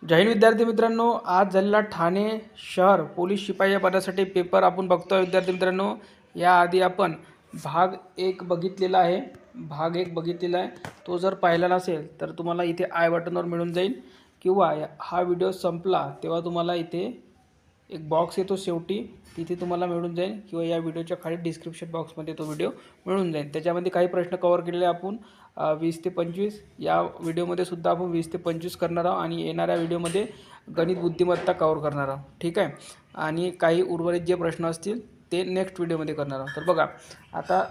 जय हिंद विद्यार्थी मित्रांनो, आज झालेला ठाणे शहर पोलीस शिपाई या पदासाठी पेपर आपण बघतोय विद्यार्थी मित्रांनो। याआधी आपण भाग 1 बघितलेला आहे। भाग 1 बघितलेला आहे, तो जर पाहिला नसेल तर तुम्हाला इथे आय बटनवर मिळून जाईल किंवा हा व्हिडिओ संपला तेव्हा तुम्हाला इथे एक बॉक्स येतो शेवटी, तिथे तुम्हाला मिळून जाईल किंवा या व्हिडिओच्या खाली डिस्क्रिप्शन बॉक्समध्ये तो व्हिडिओ मिळून जाईल। त्याच्यामध्ये काही प्रश्न कव्हर केलेले आपण 20 ते 25 या व्हिडिओमध्ये सुद्धा आपण 20 ते 25 करणार आहोत आणि येणाऱ्या व्हिडिओमध्ये गणित बुद्धिमत्ता कव्हर करणार आहोत, ठीक आहे। आणि काही उर्वरित जे प्रश्न असतील ते नेक्स्ट व्हिडिओमध्ये करणार आहोत। तर बघा, आता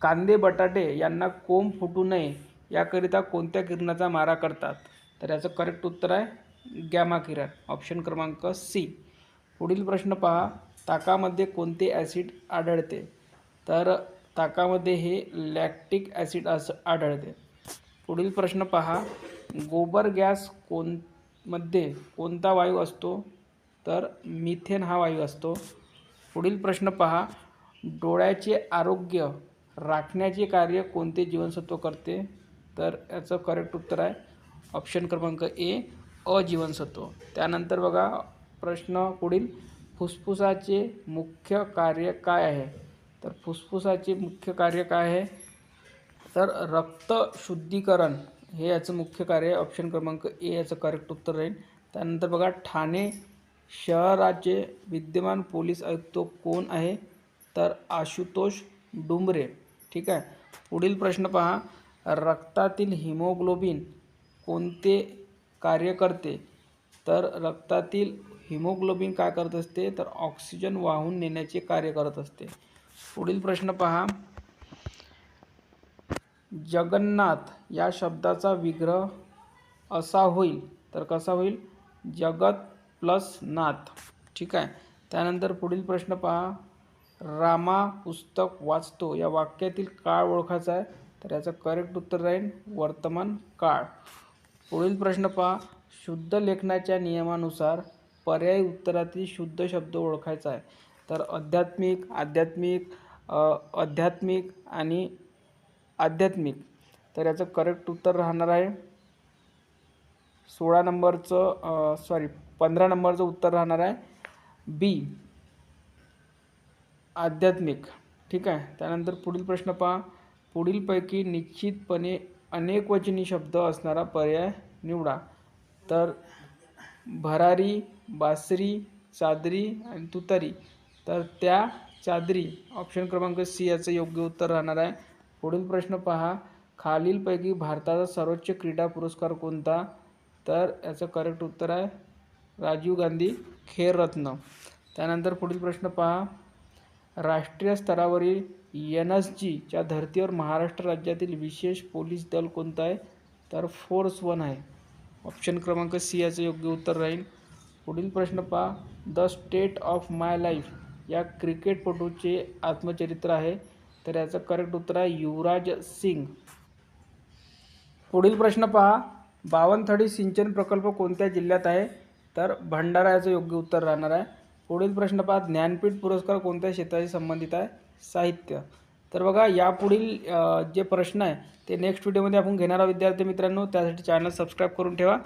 कांदे बटाटे यांना कोंब फुटू नये याकरिता कोणत्या किरणाचा मारा करतात? तर याचं करेक्ट उत्तर आहे गॅमा किरण, ऑप्शन क्रमांक सी। पुढील प्रश्न पहा, ताकामध्ये कोणते ॲसिड आढळते? तर ताकामध्ये हे लॅक्टिक ॲसिड आढळते। पुढील प्रश्न पहा, गोबर गॅस मध्ये कोणता वायू असतो? तर मिथेन हा वायू असतो। पुढील प्रश्न पहा, डोळ्याचे आरोग्य राखण्याचे कार्य कोणते जीवनसत्व करते? तर याचं करेक्ट उत्तर आहे ऑप्शन क्रमांक ए, अ जीवनसत्व। त्यानंतर बघा प्रश्न पुढील, फुफ्फुसाचे मुख्य कार्य काय आहे? तर फुफ्फुसाचे मुख्य कार्य काय आहे? तर रक्त शुद्धीकरण हे याचं मुख्य कार्य आहे, ऑप्शन क्रमांक ए याचं करेक्ट उत्तर राहील। त्यानंतर बघा, ठाणे शहराचे विद्यमान पोलीस आयुक्त कोण आहे? तर आशुतोष डुंबरे, ठीक आहे। पुढील प्रश्न पहा, रक्तातील हिमोग्लोबिन कोणते कार्य करते? तर रक्तातील हिमोग्लोबिन काय करत असते? तर ऑक्सिजन वाहून नेण्याचे कार्य करत असते। पुढील प्रश्न पहा, जगन्नाथ या शब्दाचा विग्रह असा होईल, तर कसा होईल? जगत प्लस नाथ, ठीक आहे। त्यानंतर पुढील प्रश्न पहा, रामा पुस्तक वाचतो या वाक्यातील काळ ओळखायचा आहे, तर याचं करेक्ट उत्तर राहील वर्तमान काळ। पुढील प्रश्न पहा, शुद्ध लेखनाच्या नियमानुसार पर्यायी उत्तरातील शुद्ध शब्द ओळखायचा आहे। तर आध्यात्मिक, आध्यात्मिक आणि आध्यात्मिक, तर याचं करेक्ट उत्तर राहणार आहे 15 नंबरचं उत्तर राहणार आहे बी, आध्यात्मिक, ठीक आहे। त्यानंतर पुढील प्रश्न पहा, पुढीलपैकी निश्चितपणे अनेकवचनी शब्द असणारा पर्याय निवडा। तर भरारी, बासरी, चादरी आणि तुतारी, तर त्या चादरी, ऑप्शन क्रमांक सी याचं योग्य उत्तर राहणार आहे। पुढील प्रश्न पहा, खालीलपैकी भारताचा सर्वोच्च क्रीडा पुरस्कार कोणता? तर याचं करेक्ट उत्तर आहे राजीव गांधी खेलरत्न। त्यानंतर पुढील प्रश्न पहा, राष्ट्रीय स्तरावरील NSG च्या धर्तीवर महाराष्ट्र राज्यातील विशेष पोलीस दल कोणतं आहे? तर फोर्स 1 आहे, ऑप्शन क्रमांक सी याचं योग्य उत्तर राहील। पुढील प्रश्न पहा, the state of my life या क्रिकेटपटूचे आत्मचरित्र आहे, तर याचं करेक्ट उत्तर आहे युवराज सिंग। पुढील प्रश्न पहा, बावनथडी सिंचन प्रकल्प कोणत्या जिल्ह्यात आहे? तर भंडारा याचं योग्य उत्तर राहणार आहे। पुढील प्रश्न पहा, ज्ञानपीठ पुरस्कार कोणत्या क्षेत्राशी संबंधित आहे? साहित्य। तर बघा, यापुढील जे प्रश्न आहे ते नेक्स्ट व्हिडिओमध्ये आपण घेणार आहोत विद्यार्थी मित्रांनो, त्यासाठी चॅनल सबस्क्राईब करून ठेवा